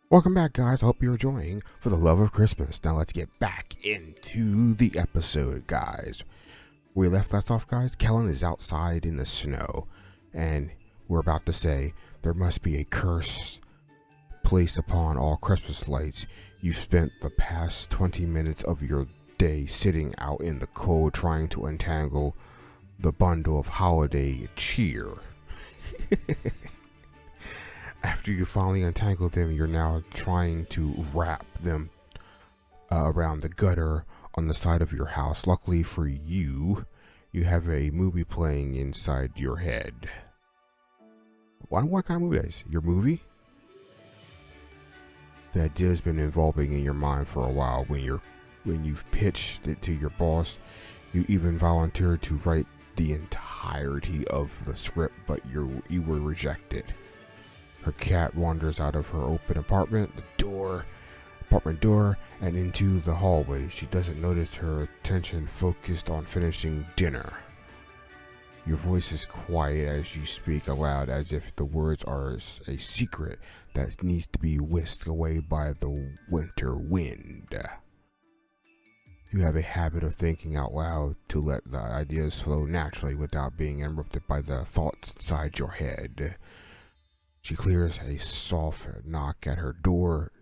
Welcome back, guys. I hope you're enjoying For the Love of Christmas. Now let's get back into the episode, guys. We left that off, guys. Kellen is outside in the snow, and we're about to say there must be a curse placed upon all Christmas lights. You've spent the past 20 minutes of your day sitting out in the cold trying to untangle the bundle of holiday cheer. After you finally untangle them, you're now trying to wrap them around the gutter on the side of your house. Luckily for you, you have a movie playing inside your head. What kind of movie is your movie? The idea has been evolving in your mind for a while. When you've pitched it to your boss, you even volunteered to write the entirety of the script, but you were rejected. Her cat wanders out of her open apartment door, and into the hallway. She doesn't notice her attention focused on finishing dinner. Your voice is quiet as you speak aloud, as if the words are a secret that needs to be whisked away by the winter wind. You have a habit of thinking out loud to let the ideas flow naturally without being interrupted by the thoughts inside your head. She hears a soft knock at her door.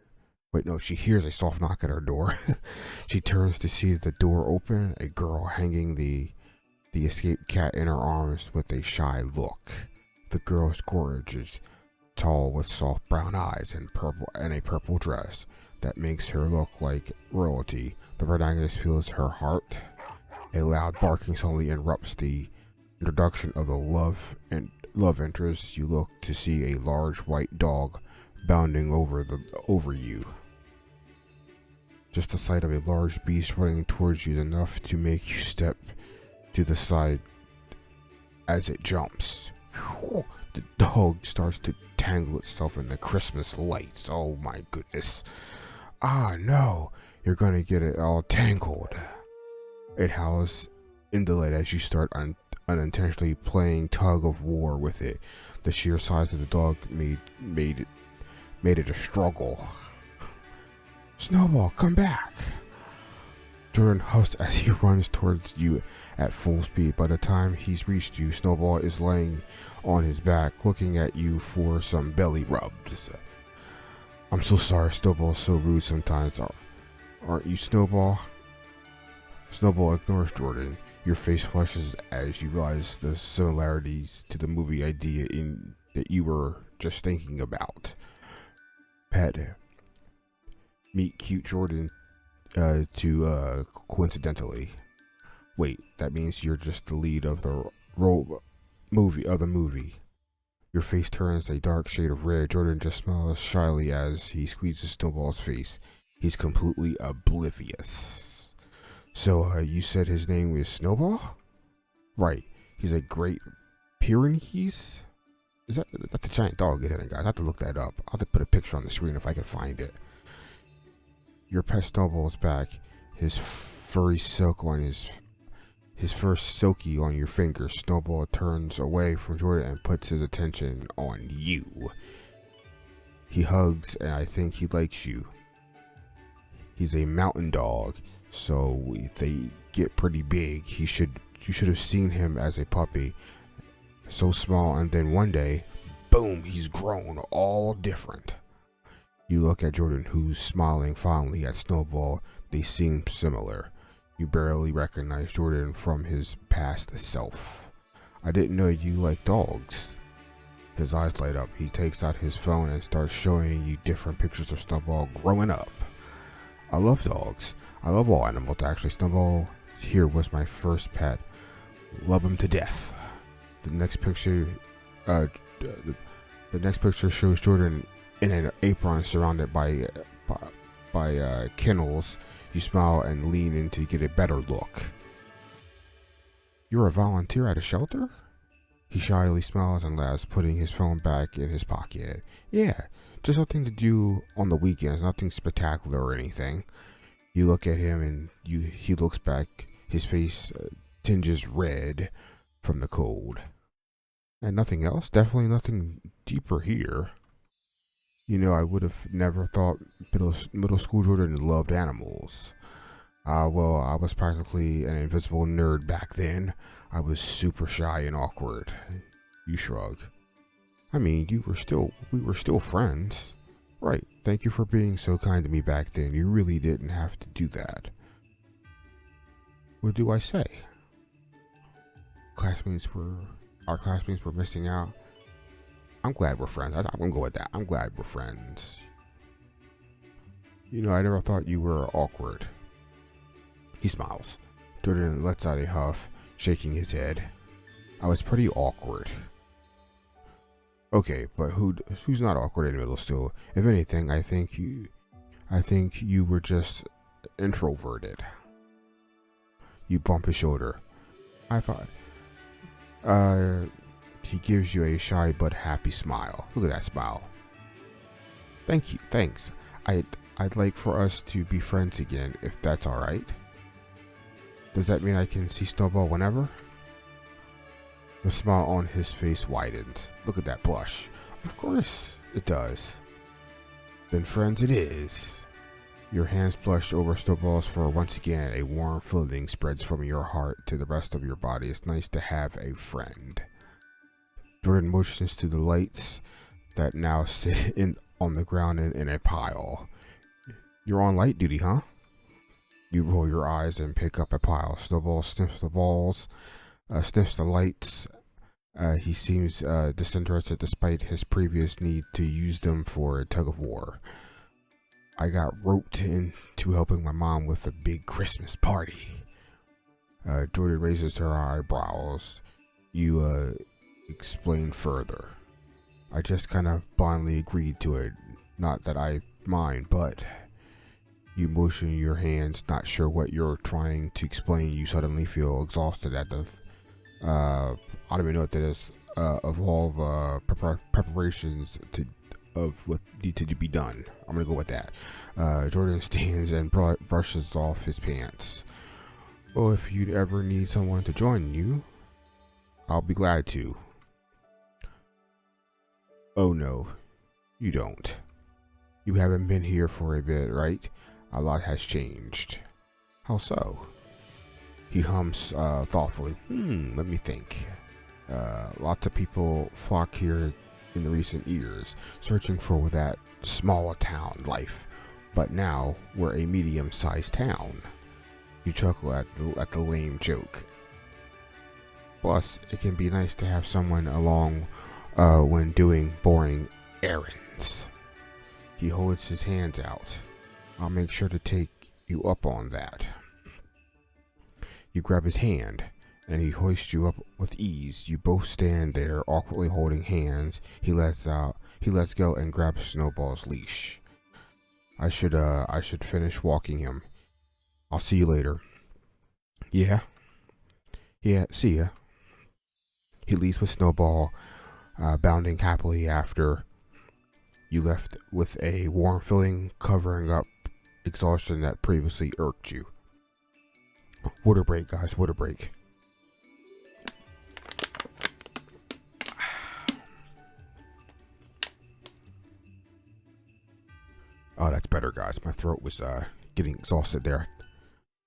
She hears a soft knock at her door. She turns to see the door open, a girl hanging the escaped cat in her arms with a shy look. The girl's gorgeous, tall with soft brown eyes and a purple dress that makes her look like royalty. The protagonist feels her heart. A loud barking suddenly interrupts the introduction of the love interest. You look to see a large white dog bounding over you. Just the sight of a large beast running towards you is enough to make you step to the side as it jumps. The dog starts to tangle itself in the Christmas lights. Oh my goodness. Ah no, you're gonna get it all tangled. It howls in delight as you start unintentionally playing tug of war with it. The sheer size of the dog made it a struggle. Snowball, come back! Jordan huffs as he runs towards you at full speed. By the time he's reached you, Snowball is laying on his back, looking at you for some belly rubs. I'm so sorry, Snowball's so rude sometimes. Aren't you, Snowball? Snowball ignores Jordan. Your face flushes as you realize the similarities to the movie idea that you were just thinking about. Pet. Meet cute Jordan to coincidentally. Wait, that means you're just the lead of the movie. Your face turns a dark shade of red. Jordan just smiles shyly as he squeezes Snowball's face. He's completely oblivious. So, you said his name is Snowball? Right. He's a great Pyrenees? That's a giant dog, isn't it, guys? I have to look that up. I'll have to put a picture on the screen if I can find it. Your pet Snowball is back. His furry silk on his first silky on your fingers. Snowball turns away from Jordan and puts his attention on you. He hugs, and I think he likes you. He's a mountain dog, so they get pretty big. You should have seen him as a puppy, so small, and then one day, boom, he's grown all different. You look at Jordan, who's smiling fondly at Snowball. They seem similar. You barely recognize Jordan from his past self. I didn't know you liked dogs. His eyes light up. He takes out his phone and starts showing you different pictures of Snowball growing up. I love dogs. I love all animals, actually. Snowball here was my first pet. Love him to death. The next picture shows Jordan in an apron surrounded by kennels. You smile and lean in to get a better look. You're a volunteer at a shelter? He shyly smiles and laughs, putting his phone back in his pocket. Yeah, just something to do on the weekends, nothing spectacular or anything. You look at him and he looks back. His face tinges red from the cold. And nothing else? Definitely nothing deeper here. I would have never thought middle school children loved animals. Well, I was practically an invisible nerd back then. I was super shy and awkward. You shrug. I mean, we were still friends. Right, thank you for being so kind to me back then. You really didn't have to do that. What do I say? Our classmates were missing out. I'm glad we're friends. I'm gonna go with that. I'm glad we're friends. I never thought you were awkward. He smiles. Jordan lets out a huff, shaking his head. I was pretty awkward. Okay, but who's not awkward in middle school? If anything, I think you were just introverted. You bump his shoulder. I thought. He gives you a shy but happy smile. Look at that smile. Thank you. Thanks. I'd like for us to be friends again, if that's all right. Does that mean I can see Snowball whenever? The smile on his face widens. Look at that blush. Of course it does. Then friends it is. Your hands blush over Snowball's fur once again. A warm feeling spreads from your heart to the rest of your body. It's nice to have a friend. Jordan motions to the lights that now sit on the ground in a pile. You're on light duty, huh? You roll your eyes and pick up a pile. Snowball sniffs the balls, sniffs the lights. He seems disinterested despite his previous need to use them for a tug of war. I got roped into helping my mom with a big Christmas party. Jordan raises her eyebrows. You explain further. I just kind of blindly agreed to it. Not that I mind, but you motion your hands, not sure what you're trying to explain. You suddenly feel exhausted at the I don't even know what that is. Of all the preparations of what needs to be done. I'm gonna go with that. Jordan stands and brushes off his pants. Well, if you'd ever need someone to join you, I'll be glad to. Oh no, you don't. You haven't been here for a bit, right? A lot has changed. How so? He hums thoughtfully. Let me think. Lots of people flock here in the recent years, searching for that small town life. But now we're a medium-sized town. You chuckle at the lame joke. Plus, it can be nice to have someone along when doing boring errands. He holds his hands out. I'll make sure to take you up on that. You grab his hand, and he hoists you up with ease. You both stand there, awkwardly holding hands. He lets go and grabs Snowball's leash. I should finish walking him. I'll see you later. Yeah, see ya. He leaves with Snowball, bounding happily after. You left with a warm feeling covering up exhaustion that previously irked you. Water break, guys, water break. Oh, that's better, guys. My throat was getting exhausted there.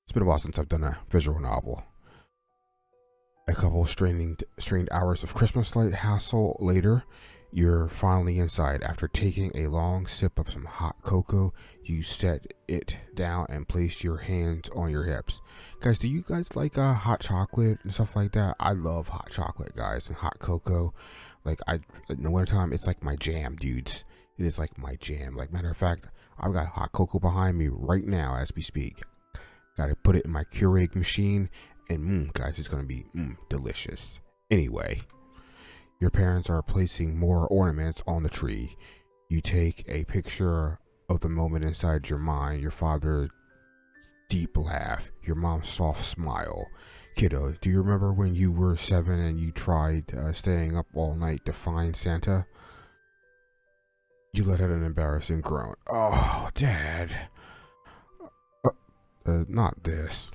It's been a while since I've done a visual novel. A couple strained hours of Christmas light hassle later, you're finally inside. After taking a long sip of some hot cocoa, you set it down and place your hands on your hips. Guys, do you guys like hot chocolate and stuff like that? I love hot chocolate, guys, and hot cocoa. Like, in the wintertime, it's like my jam, dudes. It is like my jam. Like, matter of fact, I've got hot cocoa behind me right now as we speak. Gotta put it in my Keurig machine, and guys, it's gonna be delicious. Anyway, your parents are placing more ornaments on the tree. You take a picture of the moment inside your mind. Your father's deep laugh, your mom's soft smile. Kiddo, do you remember when you were 7 and you tried staying up all night to find Santa? You let out an embarrassing groan. Oh, Dad. Not this.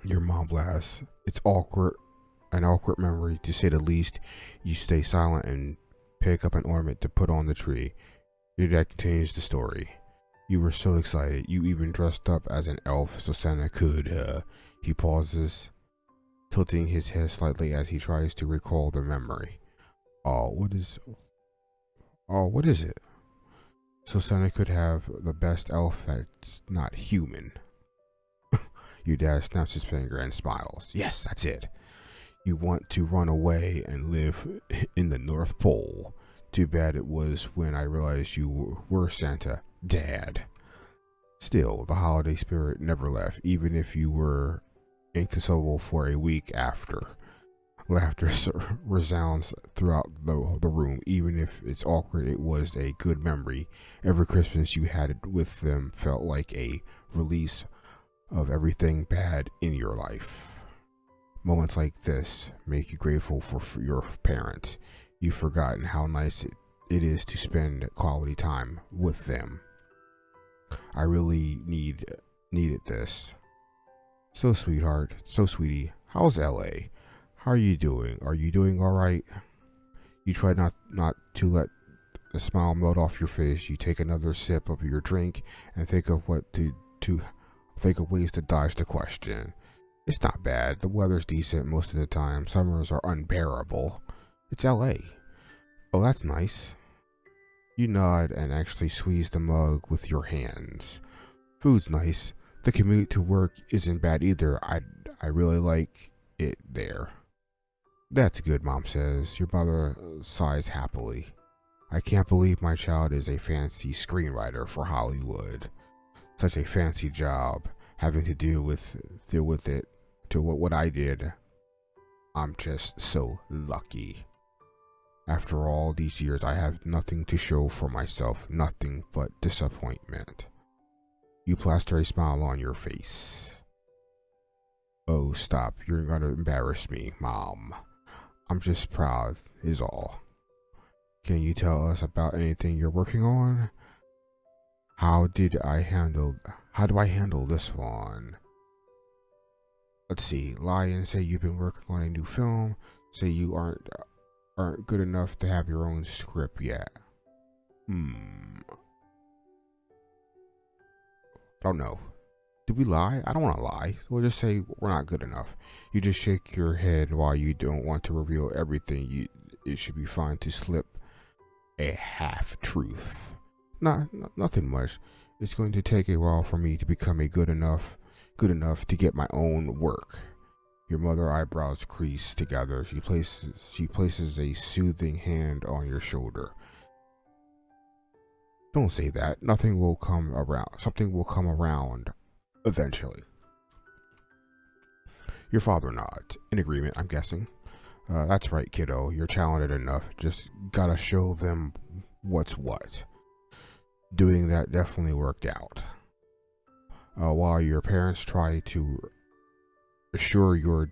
Your mom laughs. It's awkward. An awkward memory, to say the least. You stay silent and pick up an ornament to put on the tree. Your dad continues the story. You were so excited, you even dressed up as an elf so Santa could, he pauses, tilting his head slightly as he tries to recall the memory. Oh, what is it? So Santa could have the best elf that's not human. Your dad snaps his finger and smiles. Yes, that's it. You want to run away and live in the North Pole. Too bad it was when I realized you were Santa, Dad. Still, the holiday spirit never left, even if you were inconsolable for a week after. Laughter resounds throughout the room. Even if it's awkward, it was a good memory. Every Christmas you had with them felt like a release of everything bad in your life. Moments like this make you grateful for your parents. You've forgotten how nice it is to spend quality time with them. I really needed this. So, sweetheart, so sweetie, how's LA? How are you doing? Are you doing all right? You try not to let the smile melt off your face. You take another sip of your drink and think of what to think of ways to dodge the question. It's not bad. The weather's decent most of the time. Summers are unbearable. It's LA. Oh, that's nice. You nod and actually squeeze the mug with your hands. Food's nice. The commute to work isn't bad either. I really like it there. That's good, Mom says. Your mother sighs happily. I can't believe my child is a fancy screenwriter for Hollywood. Such a fancy job, having to deal with it to what I did. I'm just so lucky. After all these years, I have nothing to show for myself, nothing but disappointment. You plaster a smile on your face. Oh, stop. You're gonna embarrass me, Mom. I'm just proud, is all. Can you tell us about anything you're working on? How do I handle this one? Let's see. Lie and say you've been working on a new film. Say you aren't good enough to have your own script yet. I don't know. Do we lie? I don't want to lie. We'll just say we're not good enough. You just shake your head while you don't want to reveal everything. It should be fine to slip a half-truth. Nothing much. It's going to take a while for me to become good enough to get my own work. Your mother eyebrows crease together. She places a soothing hand on your shoulder. Don't say that. Nothing will come around. Something will come around eventually. Your father nods. In agreement, I'm guessing. That's right, kiddo. You're talented enough. Just gotta show them what's what. Doing that definitely worked out. While your parents try to assure your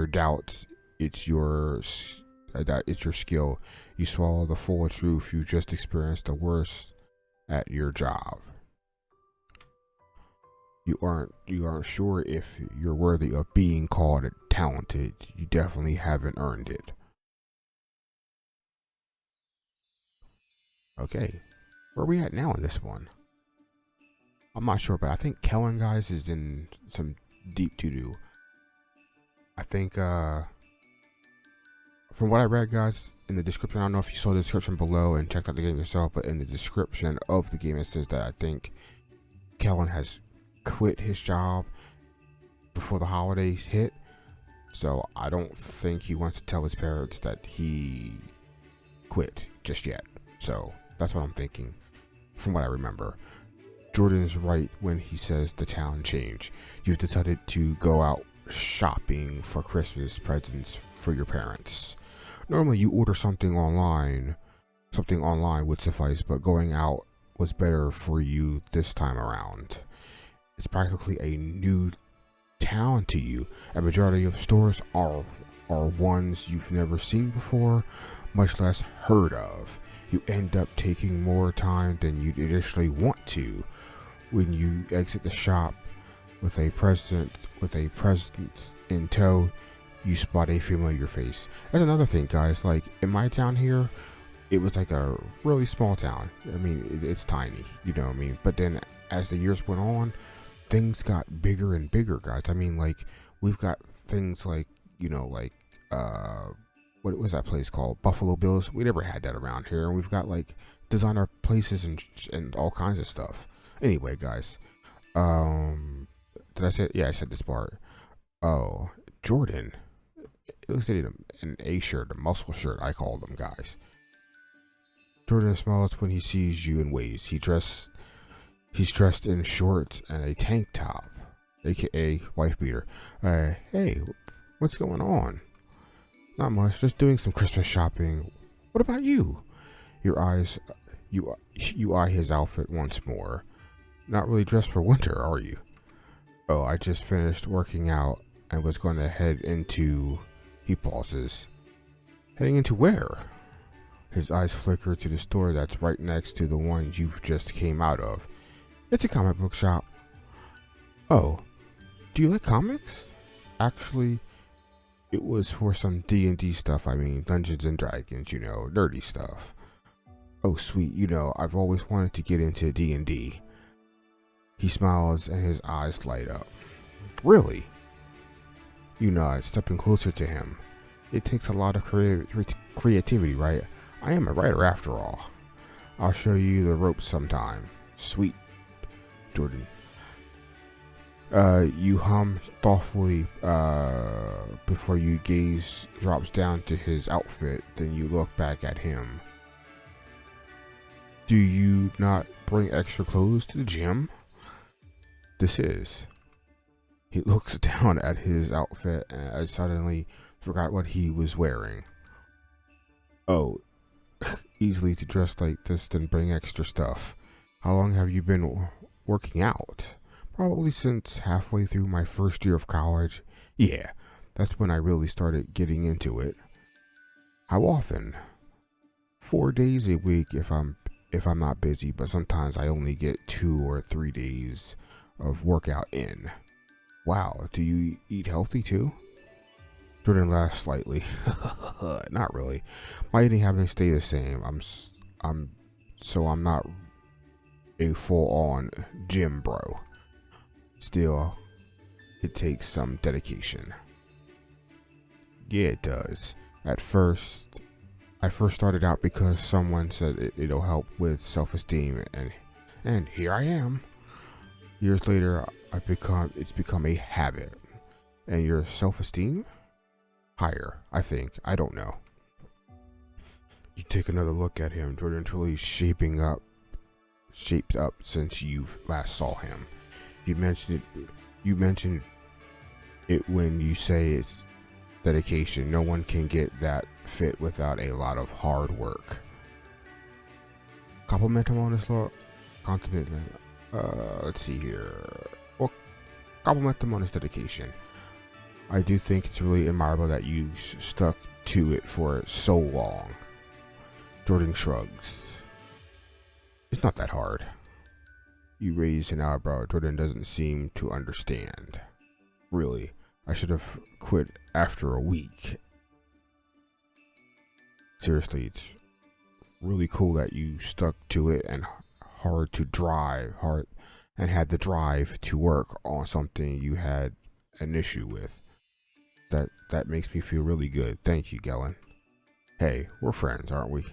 doubts, it's your skill. You swallow the full truth. You just experienced the worst at your job. You aren't sure if you're worthy of being called talented. You definitely haven't earned it. Okay, where are we at now in this one? I'm not sure, but I think Kellen, guys, is in some deep to-do. I think, from what I read, guys, in the description, I don't know if you saw the description below and checked out the game yourself, but in the description of the game, it says that I think Kellen has quit his job before the holidays hit. So I don't think he wants to tell his parents that he quit just yet. So that's what I'm thinking, from what I remember. Jordan is right when he says the town changed. You've decided to go out shopping for Christmas presents for your parents. Normally you order something online would suffice, but going out was better for you this time around. It's practically a new town to you. A majority of stores are ones you've never seen before, much less heard of. You end up taking more time than you'd initially want to. When you exit the shop with a present in tow, you spot a familiar face. That's another thing, guys. Like in my town here, it was like a really small town. I mean, it's tiny, you know what I mean? But then as the years went on, things got bigger and bigger, guys. I mean, like, we've got things like, what was that place called? Buffalo Bills. We never had that around here. And we've got like designer places and all kinds of stuff. Anyway, guys, did I say? Yeah, I said this part. Oh, Jordan. It looks like an A shirt, a muscle shirt. I call them, guys. Jordan smiles when he sees you and waves. He's dressed in shorts and a tank top, aka wife beater. Hey, what's going on? Not much, just doing some Christmas shopping. What about you? You eye his outfit once more. Not really dressed for winter, are you? Oh, I just finished working out and was going to head into... He pauses. Heading into where? His eyes flicker to the store that's right next to the one you've just came out of. It's a comic book shop. Oh, do you like comics? Actually, it was for some D&D stuff. I mean, Dungeons and Dragons, nerdy stuff. Oh, sweet. I've always wanted to get into D&D. He smiles and his eyes light up. Really? You nod, stepping closer to him. It takes a lot of creativity, right? I am a writer after all. I'll show you the ropes sometime. Sweet, Jordan. You hum thoughtfully before your gaze drops down to his outfit. Then you look back at him. Do you not bring extra clothes to the gym? This is. He looks down at his outfit and I suddenly forgot what he was wearing. Oh, easily to dress like this then bring extra stuff. How long have you been working out? Probably since halfway through my first year of college. Yeah, that's when I really started getting into it. How often? 4 days a week if I'm not busy, but sometimes I only get 2 or 3 days of workout in. Wow, do you eat healthy too? Jordan laughs slightly. Not really. My eating habits stay the same. I'm not a full-on gym bro. Still, it takes some dedication. Yeah, it does. I first started out because someone said it'll help with self-esteem, and here I am. Years later, it's become a habit. And your self-esteem? Higher, I think. I don't know. You take another look at him. Jordan truly shaped up since you last saw him. You mentioned it when you say it's dedication. No one can get that fit without a lot of hard work. Compliment him on his look. Let's see here. Well, compliment him on his dedication. I do think it's really admirable that you stuck to it for so long. Jordan shrugs. It's not that hard. You raise an eyebrow. Jordan doesn't seem to understand. Really, I should have quit after a week. Seriously, it's really cool that you stuck to it and had the drive to work on something you had an issue with. That makes me feel really good. Thank you, Gellin. Hey, we're friends, aren't we?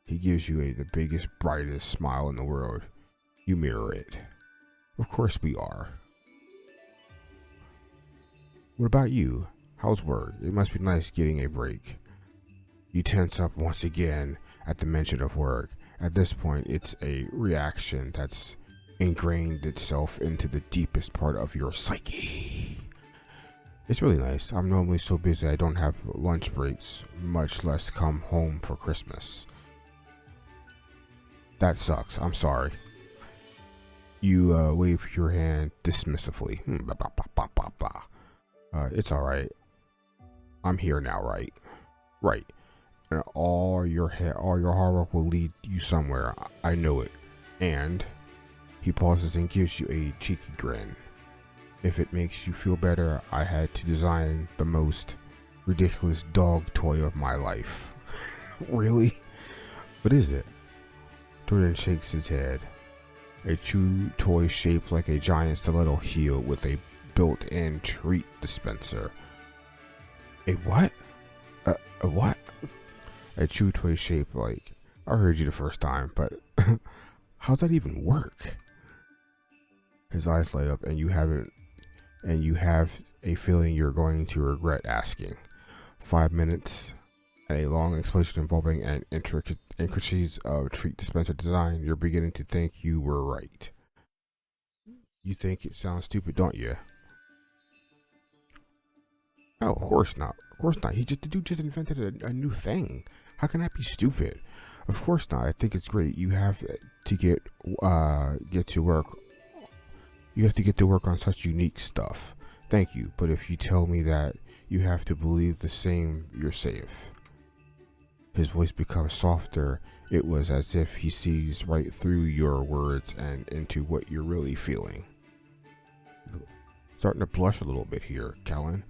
He gives you the biggest, brightest smile in the world. You mirror it. Of course we are. What about you? How's work? It must be nice getting a break. You tense up once again at the mention of work. At this point, it's a reaction that's ingrained itself into the deepest part of your psyche. It's really nice. I'm normally so busy I don't have lunch breaks, much less come home for Christmas. That sucks. I'm sorry. You wave your hand dismissively. Blah, blah, blah, blah, blah. It's alright. I'm here now, right? Right. And all your hard work will lead you somewhere. I know it. And he pauses and gives you a cheeky grin. If it makes you feel better, I had to design the most ridiculous dog toy of my life. Really? What is it? Jordan shakes his head. A chew toy shaped like a giant stiletto heel with a built-in treat dispenser. A what? A what? A chew toy shaped like... I heard you the first time, but how's that even work? His eyes light up, and you have a feeling you're going to regret asking. 5 minutes and a long explanation involving an intricacies of treat dispenser design. You're beginning to think you were right. You think it sounds stupid, don't you? Oh, of course not. Of course not. The dude just invented a new thing. How can that be stupid? Of course not. I think it's great. You have to get to work. You have to get to work on such unique stuff. Thank you. But if you tell me that you have to believe the same, you're safe. His voice becomes softer. It was as if he sees right through your words and into what you're really feeling. Starting to blush a little bit here, Kellen.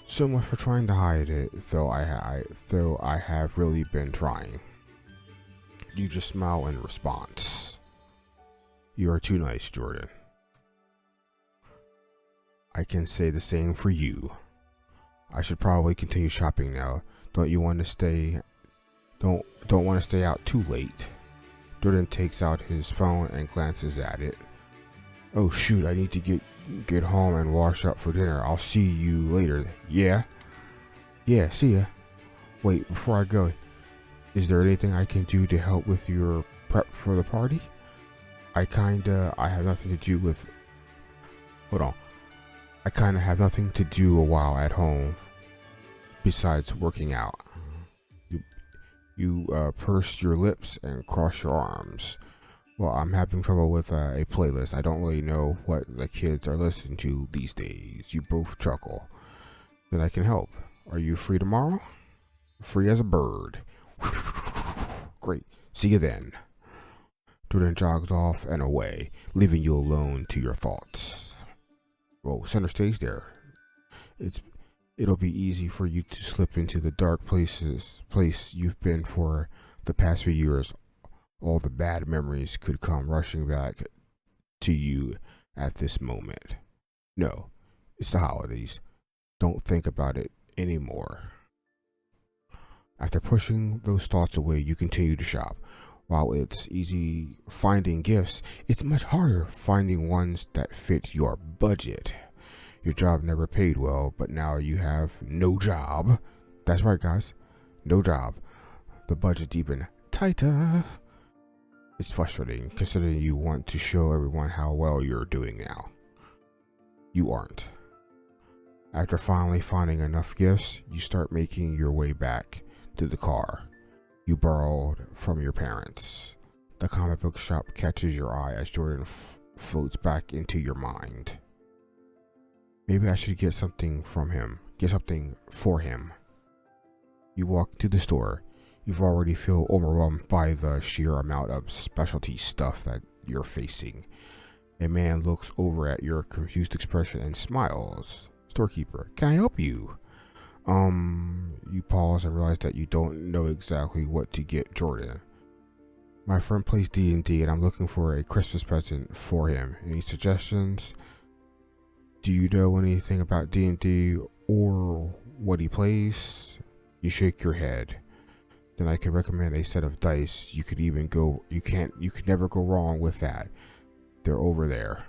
So much for trying to hide it, though I have really been trying. You just smile in response. You are too nice, Jordan. I can say the same for you. I should probably continue shopping now. Don't want to stay out too late. Jordan takes out his phone and glances at it. Oh shoot, I need to get home and wash up for dinner. I'll see you later. Yeah, see ya. Wait, before I go, is there anything I can do to help with your prep for the party? I have nothing to do with... Hold on. I kinda have nothing to do a while at home besides working out. You purse your lips and cross your arms. Well, I'm having trouble with a playlist. I don't really know what the kids are listening to these days. You both chuckle. Then I can help. Are you free tomorrow? Free as a bird. Great. See you then. Jordan jogs off and away, leaving you alone to your thoughts. Well, center stage there. It'll be easy for you to slip into the dark place you've been for the past few years. All the bad memories could come rushing back to you at this moment. No, it's the holidays. Don't think about it anymore. After pushing those thoughts away, you continue to shop. While it's easy finding gifts, it's much harder finding ones that fit your budget. Your job never paid well, but now you have no job. That's right, guys. No job. The budget's even tighter. It's frustrating, considering you want to show everyone how well you're doing now. You aren't. After finally finding enough gifts, you start making your way back to the car you borrowed from your parents. The comic book shop catches your eye as Jordan floats back into your mind. Maybe I should get something from him. Get something for him. You walk to the store. You've already feel overwhelmed by the sheer amount of specialty stuff that you're facing. A man looks over at your confused expression and smiles. Storekeeper, can I help you? You pause and realize that you don't know exactly what to get Jordan. My friend plays D&D and I'm looking for a Christmas present for him. Any suggestions? Do you know anything about D&D or what he plays? You shake your head. Then I can recommend a set of dice. You could never go wrong with that. They're over there.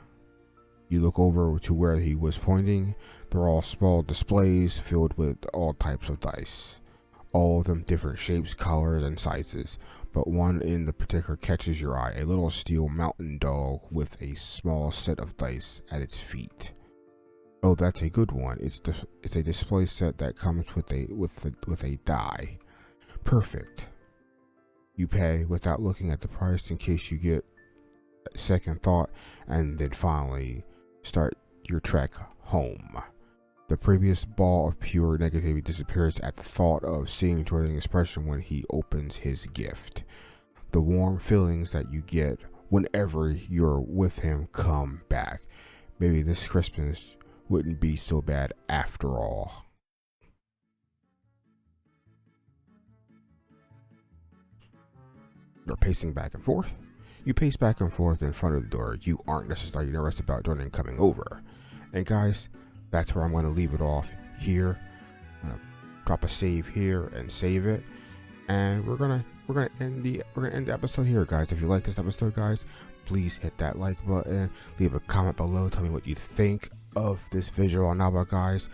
You look over to where he was pointing. They're all small displays filled with all types of dice. All of them different shapes, colors, and sizes. But one in the particular catches your eye. A little steel mountain dog with a small set of dice at its feet. Oh, that's a good one. It's a display set that comes with a die. Perfect. You pay without looking at the price in case you get a second thought, and then finally start your trek home. The previous ball of pure negativity disappears at the thought of seeing Jordan's expression when he opens his gift. The warm feelings that you get whenever you're with him come back. Maybe this Christmas wouldn't be so bad after all. you're pacing back and forth. You pace back and forth in front of the door. You aren't necessarily nervous about joining and coming over. And guys, that's where I'm going to leave it off here. I'm going to drop a save here and save it. And we're gonna end the episode here, guys. If you like this episode, guys, please hit that like button. Leave a comment below. Tell me what you think of this visual novel, guys.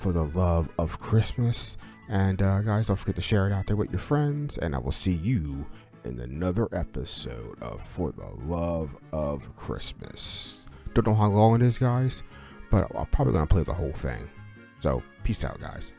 For the love of Christmas. And guys, don't forget to share it out there with your friends. And I will see you in another episode of For the Love of Christmas. Don't know how long it is, guys, but I'm probably gonna play the whole thing. So peace out, guys.